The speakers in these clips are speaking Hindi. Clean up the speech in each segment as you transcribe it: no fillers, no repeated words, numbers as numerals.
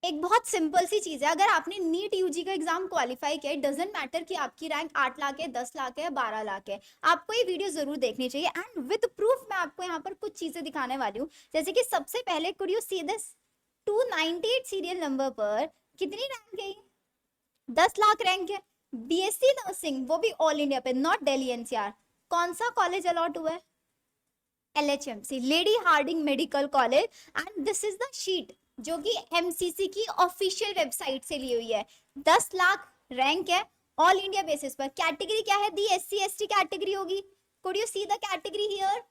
एक बहुत सिंपल सी चीज है, अगर आपने नीट यूजी का एग्जाम क्वालिफाई किया, इट डजेंट मैटर कि आपकी रैंक 8 लाख है, 10 लाख है, 12 लाख है, आपको ये वीडियो जरूर देखनी चाहिए। एंड विद प्रूफ मैं आपको यहाँ पर कुछ चीजें दिखाने वाली हूँ। जैसे कि सबसे पहले could you see this, 298 serial number पर कितनी रैंक है? 10 लाख रैंक है। बीएससी नर्सिंग, वो भी ऑल इंडिया पे, नॉट दिल्ली एनसीआर। कौन सा कॉलेज अलॉट हुआ है? LHMC, lady Harding medical college. And this is the sheet जो कि एमसीसी की ऑफिशियल वेबसाइट से ली हुई है। 10 लाख रैंक है ऑल इंडिया बेसिस पर। कैटेगरी क्या है? दी एससी एसटी कैटेगरी होगी। Could you see the category here?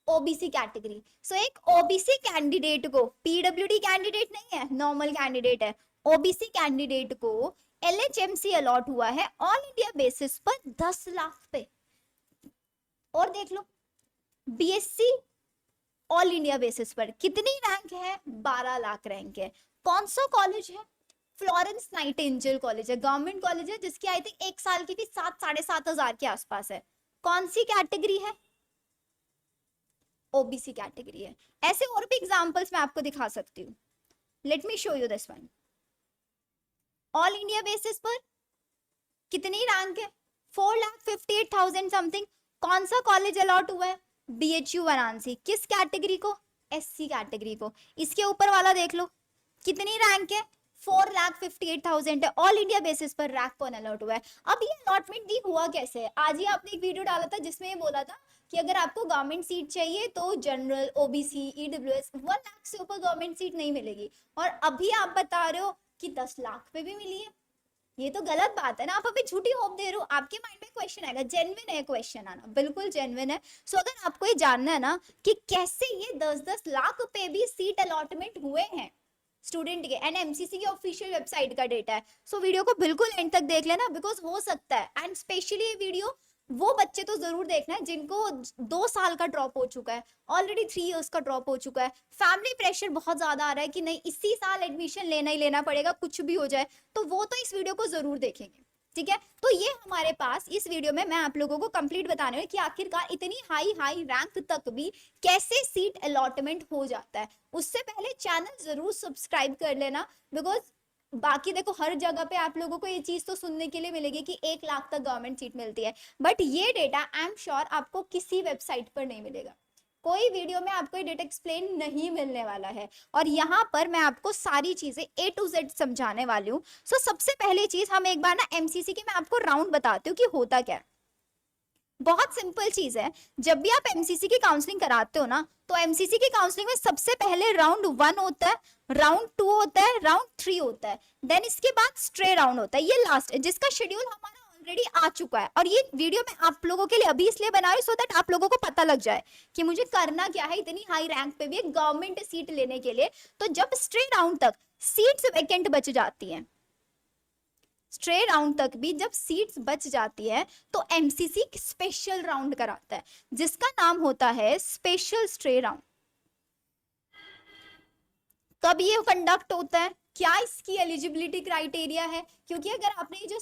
OBC category. So एक ओबीसी कैंडिडेट को, पीडब्ल्यूडी कैंडिडेट नहीं है, नॉर्मल कैंडिडेट है, ओबीसी कैंडिडेट को एलएचएमसी अलॉट हुआ है ऑल इंडिया बेसिस पर 10 लाख पे। और देख लो, बीएससी ऑल इंडिया बेसिस पर कितनी रैंक है? 12 लाख रैंक है। कौन सा कॉलेज है? फ्लोरेंस नाइटिंजेल कॉलेज है, गवर्नमेंट कॉलेज है, जिसकी आई थिंक एक साल की फीस 7 साढ़े 7 हजार के आसपास है। कौन सी कैटेगरी है? ओबीसी कैटेगरी है। ऐसे और भी एग्जांपल्स मैं आपको दिखा सकती हूँ। Let me show you this one. All India basis पर कितनी रैंक है? 4,58,000 समथिंग। कौन सा कॉलेज अलॉट हुआ है? बीएचयू वाराणसी। किस कैटेगरी को? एससी कैटेगरी को। इसके ऊपर वाला देख लो, कितनी रैंक है? 4,58,000 है। ऑल इंडिया बेसिस पर रैंक कौन अलॉट हुआ है? अब ये अलॉटमेंट भी हुआ कैसे है? आज ही आपने एक वीडियो डाला था जिसमें ये बोला था कि अगर आपको गवर्नमेंट सीट चाहिए तो जनरल, ओबीसी, ईडब्ल्यूएस 1 लाख से ऊपर गवर्नमेंट सीट नहीं मिलेगी, और अभी आप बता रहे हो कि 10 लाख पे भी मिली है। ये तो गलत बात है ना, आप अभी झूठी होप दे रहे हो। आपके माइंड में क्वेश्चन आएगा, जेन्युइन है क्वेश्चन आना, बिल्कुल जेन्युइन है। सो अगर आपको ये जानना है ना कि कैसे ये 10-10 लाख पे भी सीट अलॉटमेंट हुए हैं स्टूडेंट के, एंड एमसीसी की ऑफिशियल वेबसाइट का डेटा है, सो वीडियो को बिल्कुल एंड तक देख लेना, बिकॉज हो सकता है, एंड स्पेशली ये वीडियो वो बच्चे तो जरूर देखना है जिनको 2 साल का ड्रॉप हो चुका है, ऑलरेडी 3 इयर्स का ड्रॉप हो चुका है, फैमिली प्रेशर बहुत ज्यादा आ रहा है कि नहीं इसी साल एडमिशन लेना ही लेना पड़ेगा कुछ भी हो जाए, तो वो तो इस वीडियो को जरूर देखेंगे। ठीक है, तो ये हमारे पास इस वीडियो में मैं आप लोगों को कंप्लीट बताने में कि आखिरकार इतनी हाई हाई रैंक तक भी कैसे सीट अलॉटमेंट हो जाता है। उससे पहले चैनल जरूर सब्सक्राइब कर लेना, बिकॉज बाकी देखो हर जगह पे आप लोगों को ये चीज तो सुनने के लिए मिलेगी कि 1 लाख तक गवर्नमेंट सीट मिलती है, बट ये डेटा आई एम श्योर आपको किसी वेबसाइट पर नहीं मिलेगा। कोई वीडियो में आपको ये डेटा एक्सप्लेन नहीं मिलने वाला है, और यहाँ पर मैं आपको सारी चीजें ए टू जेड समझाने वाली हूँ। सो सबसे पहली चीज, हम एक बार ना एमसीसी के मैं आपको राउंड बताती हूँ कि होता क्या है। बहुत सिंपल चीज है, जब भी आप एमसीसी की काउंसलिंग कराते हो ना, तो एमसीसी की काउंसलिंग में सबसे पहले राउंड 1 होता है, राउंड 2 होता है, राउंड 3 होता है, देन इसके बाद स्ट्रे राउंड होता है, ये लास्ट है जिसका शेड्यूल हमारा ऑलरेडी आ चुका है। और ये वीडियो मैं आप लोगों के लिए अभी इसलिए बना रही हूँ सो दैट आप लोगों को पता लग जाए कि मुझे करना क्या है इतनी हाई रैंक पे भी एक गवर्नमेंट सीट लेने के लिए। तो जब स्ट्रे राउंड तक सीट्स वैकेंट बच जाती हैं, स्ट्रे राउंड तक भी जब सीट्स बच जाती है, तो एमसीसी स्पेशल राउंड कराता है जिसका नाम होता है स्पेशल स्ट्रे राउंड। कब ये कंडक्ट होता है, क्या इसकी एलिजिबिलिटी क्राइटेरिया है? क्योंकि अगर आपने जो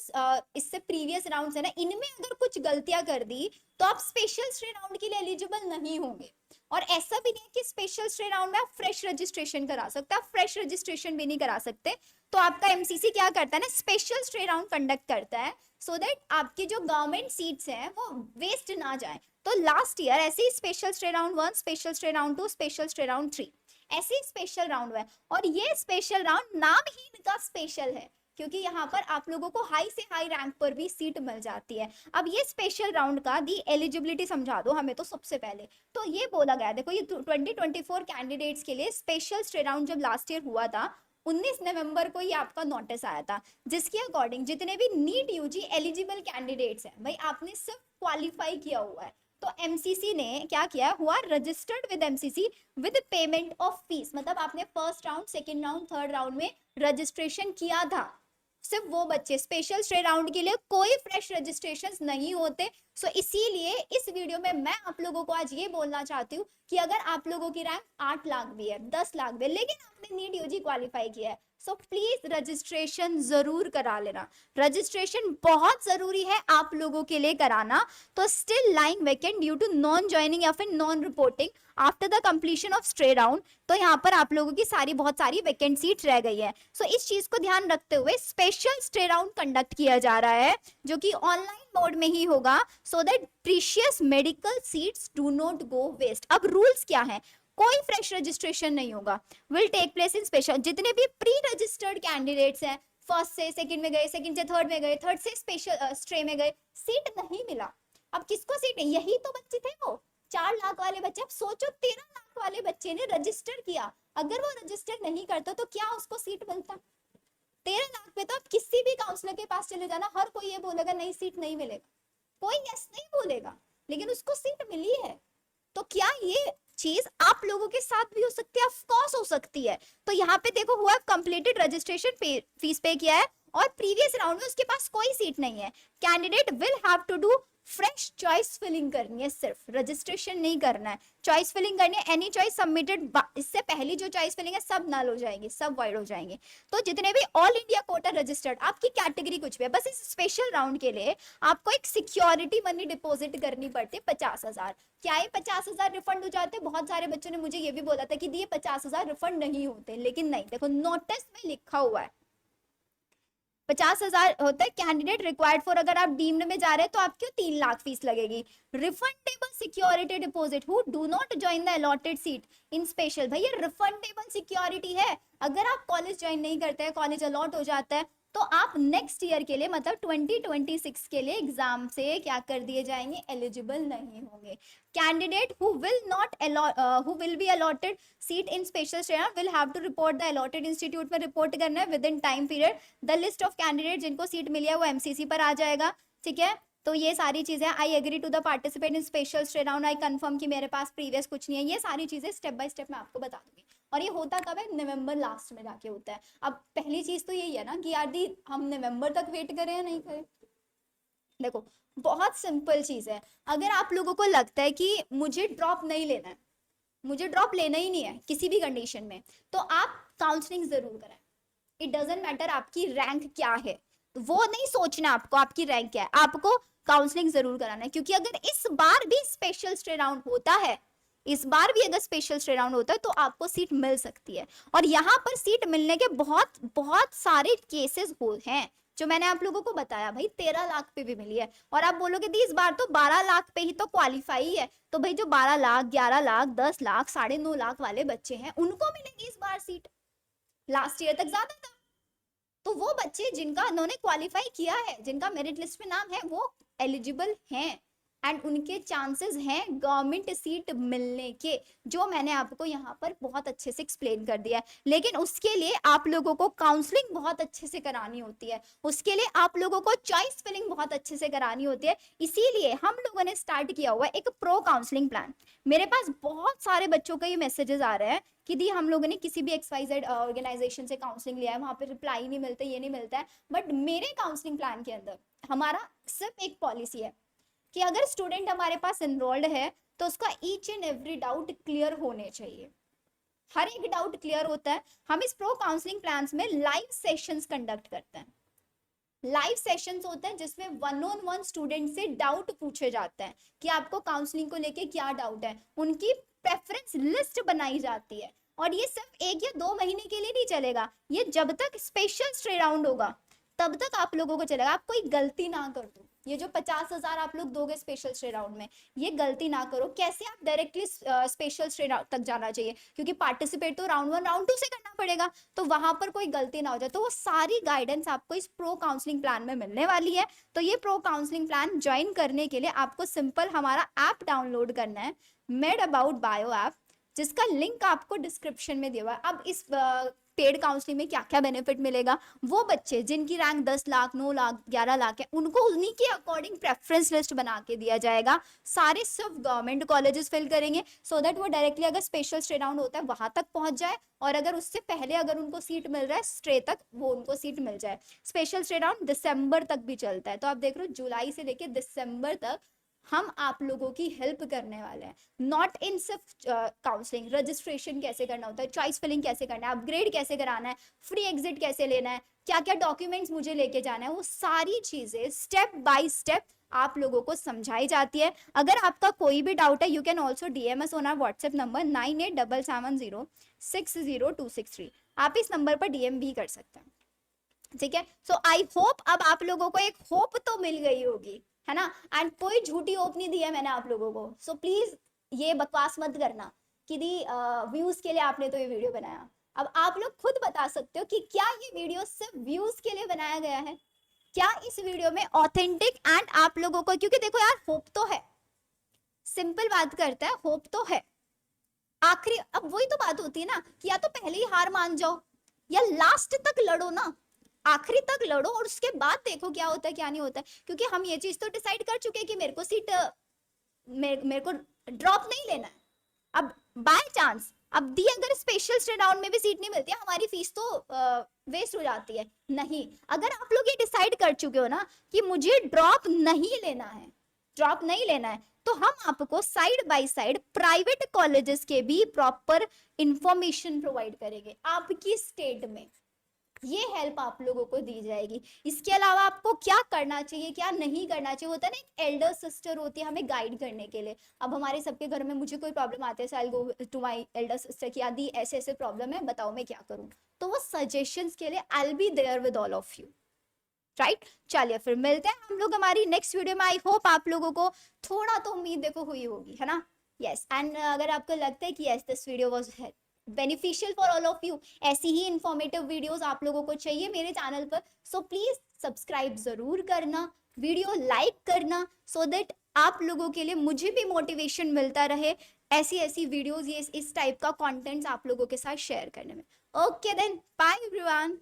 इससे प्रीवियस राउंड है ना, इनमें अगर कुछ गलतियां कर दी तो आप स्पेशल स्ट्रे राउंड के लिए एलिजिबल नहीं होंगे। और ऐसा भी नहीं है कि स्पेशल स्ट्रे राउंड में आप फ्रेश रजिस्ट्रेशन करा सकते, आप फ्रेश रजिस्ट्रेशन भी नहीं करा सकते। तो आपका एमसीसी क्या करता है ना, स्पेशल स्ट्रे राउंड कंडक्ट करता है सो दैट आपकी जो गवर्नमेंट सीट्स हैं वो वेस्ट ना जाए। तो लास्ट ईयर ऐसे ही special stray round 1, special stray round 2, special stray round 3, ऐसे ही स्पेशल राउंड हुआ है। और ये स्पेशल राउंड नाम ही इनका स्पेशल है, क्योंकि यहाँ पर आप लोगों को हाई से हाई रैंक पर भी सीट मिल जाती है। अब ये स्पेशल राउंड का दी एलिजिबिलिटी समझा दो हमें। तो सबसे पहले तो ये बोला गया, देखो ये 2024 कैंडिडेट्स के लिए स्पेशल स्ट्रे राउंड जब लास्ट ईयर हुआ था, 19 नवंबर को ये आपका नोटिस आया था, जिसके अकॉर्डिंग जितने भी नीट यूजी एलिजिबल कैंडिडेट्स हैं, भाई आपने सिर्फ क्वालिफाई किया हुआ है, तो एमसीसी ने क्या किया हुआ, registered with MCC with payment of fees. मतलब आपने first round, second round, third round में रजिस्ट्रेशन किया था, सिर्फ वो बच्चे, स्पेशल स्ट्रे राउंड के लिए कोई फ्रेश रजिस्ट्रेशन नहीं होते। सो इसीलिए इस वीडियो में मैं आप लोगों को आज ये बोलना चाहती हूँ कि अगर आप लोगों की रैंक 8 लाख भी है, 10 लाख भी है, लेकिन आपने नीट यूजी क्वालिफाई किया है, सो प्लीज रजिस्ट्रेशन जरूर करा लेना, रजिस्ट्रेशन बहुत जरूरी है आप लोगों के लिए कराना। तो still lying vacant due to non joining या फिर non reporting after the completion of stray round, तो यहाँ पर आप लोगों की बहुत सारी वैकेंट सीट रह गई है। सो इस चीज को ध्यान रखते हुए स्पेशल स्ट्रे राउंड कंडक्ट किया जा रहा है, जो कि ऑनलाइन मोड में ही होगा, so that precious medical seats do not go waste. अब रूल्स क्या है, कोई फ्रेश रजिस्ट्रेशन नहीं होगा, will take place in special. जितने भी प्री रजिस्टर्ड कैंडिडेट्स हैं, फर्स्ट से सेकंड में गए, सेकंड से थर्ड में गए, थर्ड से स्पेशल स्ट्रे में गए, सीट नहीं मिला। अब किसको सीट है, यही तो बच्चे थे वो 4 लाख वाले बच्चे। अब सोचो 13 लाख वाले बच्चे ने रजिस्टर किया, अगर वो रजिस्टर नहीं करता तो क्या उसको सीट मिलता। 13 लाख पे तो आप किसी भी काउंसलर के पास चले जाना, हर कोई ये बोलेगा नहीं सीट नहीं मिलेगा, कोई यस नहीं बोलेगा, लेकिन उसको सीट मिली है। तो क्या ये चीज आप लोगों के साथ भी हो सकती है? ऑफ कोर्स हो सकती है। तो यहाँ पे देखो, हुआ कंप्लीटेड रजिस्ट्रेशन फीस पे किया है और प्रीवियस राउंड में उसके पास कोई सीट नहीं है, candidate will have to do fresh choice filling करनी है, सिर्फ रजिस्ट्रेशन नहीं करना है, चॉइस फिलिंग करनी है। एनी चॉइस सबमिटेड, इससे पहली जो चॉइस फिलिंग है सब नल हो जाएंगे, सब वाइड हो जाएंगे। तो जितने भी ऑल इंडिया कोटा रजिस्टर्ड, आपकी कैटेगरी कुछ भी है, बस इस स्पेशल राउंड के लिए आपको एक सिक्योरिटी मनी डिपॉजिट करनी पड़ती है 50,000। क्या ये 50,000 रिफंड हो जाते हैं? बहुत सारे बच्चों ने मुझे ये भी बोला था कि ये 50,000 रिफंड नहीं होते, लेकिन नहीं, देखो नोटिस में लिखा हुआ है 50,000 होता है कैंडिडेट रिक्वायर्ड फॉर। अगर आप डीम्ड में जा रहे हैं तो आपको 3 लाख फीस लगेगी। Refundable security deposit who do not join the allotted seat in special, भैया रिफंडेबल सिक्योरिटी है। अगर आप कॉलेज ज्वाइन नहीं करते हैं, कॉलेज अलॉट हो जाता है, तो आप नेक्स्ट ईयर के लिए मतलब 2026 के लिए एग्जाम से क्या कर दिए जाएंगे, एलिजिबल नहीं होंगे। Candidate who will be allotted seat in special stray will have to report the allotted institute में रिपोर्ट करना है within time period. The list of candidate जिनको सीट मिली है वो एमसीसी पर आ जाएगा, ठीक है। तो ये सारी चीजें, I agree to the participate in special stray round, I confirm कि मेरे पास प्रीवियस कुछ नहीं है, ये सारी चीजें स्टेप बाय स्टेप मैं आपको बता दूंगी। और ये होता कब है, नवंबर लास्ट में जाके होता है। अब पहली चीज तो यही है ना कि यार दी हम नवंबर तक वेट करें या नहीं करें। देखो बहुत सिंपल चीज है, अगर आप लोगों को लगता है कि मुझे ड्रॉप नहीं लेना है, मुझे ड्रॉप लेना ही नहीं है किसी भी कंडीशन में, तो आप काउंसलिंग जरूर कराएं। इट डजेंट मैटर आपकी रैंक क्या है, वो नहीं सोचना आपको आपकी रैंक क्या है, आपको काउंसलिंग जरूर कराना है। क्योंकि अगर इस बार भी स्पेशल स्ट्रे राउंड होता है, इस बार भी अगर स्पेशल स्ट्रे राउंड होता है तो आपको सीट मिल सकती है। और यहाँ पर सीट मिलने के बहुत बहुत सारे केसेस हैं जो मैंने आप लोगों को बताया। भाई 13 लाख पे भी मिली है, और आप बोलोगे दी इस बार तो 12 लाख पे ही तो क्वालिफाई है, तो भाई जो 12 लाख 11 लाख 10 लाख 9.5 लाख वाले बच्चे हैं उनको मिलेगी इस बार सीट, लास्ट ईयर तक ज्यादा था। तो वो बच्चे जिनका उन्होंने क्वालिफाई किया है, जिनका मेरिट लिस्ट में नाम है, वो एलिजिबल हैं एंड उनके चांसेस हैं गवर्नमेंट सीट मिलने के, जो मैंने आपको यहाँ पर बहुत अच्छे से एक्सप्लेन कर दिया है। लेकिन उसके लिए आप लोगों को काउंसलिंग बहुत अच्छे से करानी होती है, उसके लिए आप लोगों को चॉइस फिलिंग बहुत अच्छे से करानी होती है। इसीलिए हम लोगों ने स्टार्ट किया हुआ है एक प्रो काउंसलिंग प्लान। मेरे पास बहुत सारे बच्चों का ये मैसेजेस आ रहे हैं कि दी हम लोगों ने किसी भी XYZ ऑर्गेनाइजेशन से काउंसलिंग लिया है, वहां पे रिप्लाई नहीं मिलता, ये नहीं मिलता है। बट मेरे काउंसलिंग प्लान के अंदर हमारा सिर्फ एक पॉलिसी है कि अगर स्टूडेंट हमारे पास एनरोल्ड है तो उसका each and every doubt clear होने चाहिए, हर एक डाउट क्लियर होता है। हम इस प्रो काउंसलिंग प्लान्स में लाइव सेशंस कंडक्ट करते हैं। लाइव सेशंस होते हैं जिसमें 1-on-1 स्टूडेंट से डाउट पूछे जाते हैं कि आपको काउंसलिंग को लेके क्या डाउट है, उनकी प्रेफरेंस लिस्ट बनाई जाती है। और ये सिर्फ 1 या 2 महीने के लिए नहीं चलेगा, ये जब तक स्पेशल स्ट्रे राउंड होगा तब तक आप लोगों को चलेगा। आप कोई गलती ना कर दो, ये जो 50,000 आप लोग दोगे स्पेशल स्ट्रे राउंड में, ये गलती ना करो। कैसे, आप डायरेक्टली स्पेशल स्ट्रे राउंड तक जाना चाहिए, क्योंकि पार्टिसिपेट तो राउंड 1 राउंड 2 से करना पड़ेगा, तो वहां पर कोई गलती ना हो जाए। तो वो सारी गाइडेंस आपको इस प्रो काउंसलिंग प्लान में मिलने वाली है। तो ये प्रो काउंसलिंग प्लान ज्वाइन करने के लिए आपको सिंपल हमारा ऐप डाउनलोड करना है, मेड अबाउट बायो ऐप, जिसका लिंक आपको डिस्क्रिप्शन में दिया हुआ है। अब इस पेड काउंसलिंग में क्या क्या बेनिफिट मिलेगा, वो बच्चे जिनकी रैंक 10 लाख 9 लाख 11 लाख है, उनको उन्हीं के अकॉर्डिंग प्रेफरेंस लिस्ट बना के दिया जाएगा। सारे सिर्फ गवर्नमेंट कॉलेजेस फिल करेंगे, सो दैट वो डायरेक्टली अगर स्पेशल स्ट्रे राउंड होता है वहां तक पहुंच जाए, और अगर उससे पहले अगर उनको सीट मिल रहा है स्ट्रे तक, वो उनको सीट मिल जाए। स्पेशल स्ट्रे राउंड दिसंबर तक भी चलता है, तो आप देख रहे हो जुलाई से लेके दिसंबर तक हम आप लोगों की हेल्प करने वाले हैं, नॉट इन सिर्फ काउंसलिंग, रजिस्ट्रेशन कैसे करना होता है, चॉइस फिलिंग कैसे करना है, अपग्रेड कैसे कराना है, फ्री एग्जिट कैसे लेना है, क्या क्या डॉक्यूमेंट्स मुझे लेके जाना है, वो सारी चीजें स्टेप बाय स्टेप आप लोगों को समझाई जाती है। अगर आपका कोई भी डाउट है, you can also DM us on our WhatsApp number 9877060263। आप इस नंबर पर डीएम भी कर सकते हैं, ठीक है। सो आई होप अब आप लोगों को एक होप तो मिल गई होगी, है ना। एंड कोई झूठी होप नहीं दी है मैंने आप लोगों को, सो प्लीज ये बकवास मत करना कि दी व्यूज के लिए आपने तो ये वीडियो बनाया। अब आप लोग खुद बता सकते हो कि क्या ये वीडियो सिर्फ व्यूज के लिए बनाया गया है, क्या इस वीडियो में ऑथेंटिक एंड आप लोगों को, क्योंकि देखो यार होप तो है, सिंपल बात करता है, होप तो है। आखिरी अब वही तो बात होती है ना कि या तो पहले ही हार मान जाओ या लास्ट तक लड़ो ना, आखिरी तक लड़ो और उसके बाद देखो क्या होता है क्या नहीं होता है। क्योंकि हम ये चीज तो डिसाइड कर चुके हैं कि मेरे को सीट मेरे को ड्रॉप नहीं लेना है। अब बाय चांस अब दी अगर स्पेशल स्टे डाउन में भी सीट नहीं मिलती है, हमारी फीस तो वेस्ट हो जाती है। नहीं, अगर आप लोग ये डिसाइड कर चुके हो ना कि मुझे ड्रॉप नहीं लेना है, ड्रॉप नहीं लेना है, तो हम आपको side by side private colleges के भी प्रॉपर इंफॉर्मेशन प्रोवाइड करेंगे आपकी स्टेट में। ये हेल्प आप लोगों को दी जाएगी। इसके अलावा आपको क्या करना चाहिए क्या नहीं करना चाहिए, होता है ना एक एल्डर सिस्टर होती है हमें गाइड करने के लिए। अब हमारे सबके घर में मुझे कोई प्रॉब्लम आती है, I go to my elder sister की आदि ऐसे ऐसे प्रॉब्लम है, बताओ मैं क्या करूं, तो वो सजेशंस के लिए I will be there with all of you, right. चलिए फिर मिलते हैं हम लोग हमारी नेक्स्ट वीडियो में। आई होप आप लोगों को थोड़ा तो उम्मीद देखो हुई होगी, है ना। यस, एंड अगर आपको लगता है कि yes this video was beneficial for all of you, ऐसी ही इंफॉर्मेटिव वीडियोस आप लोगों को चाहिए मेरे चैनल पर, सो प्लीज सब्सक्राइब जरूर करना, वीडियो लाइक करना, सो दैट आप लोगों के लिए मुझे भी मोटिवेशन मिलता रहे ऐसी ऐसी वीडियोस, ये इस टाइप का कंटेंट्स आप लोगों के साथ शेयर करने में। Okay then, bye everyone.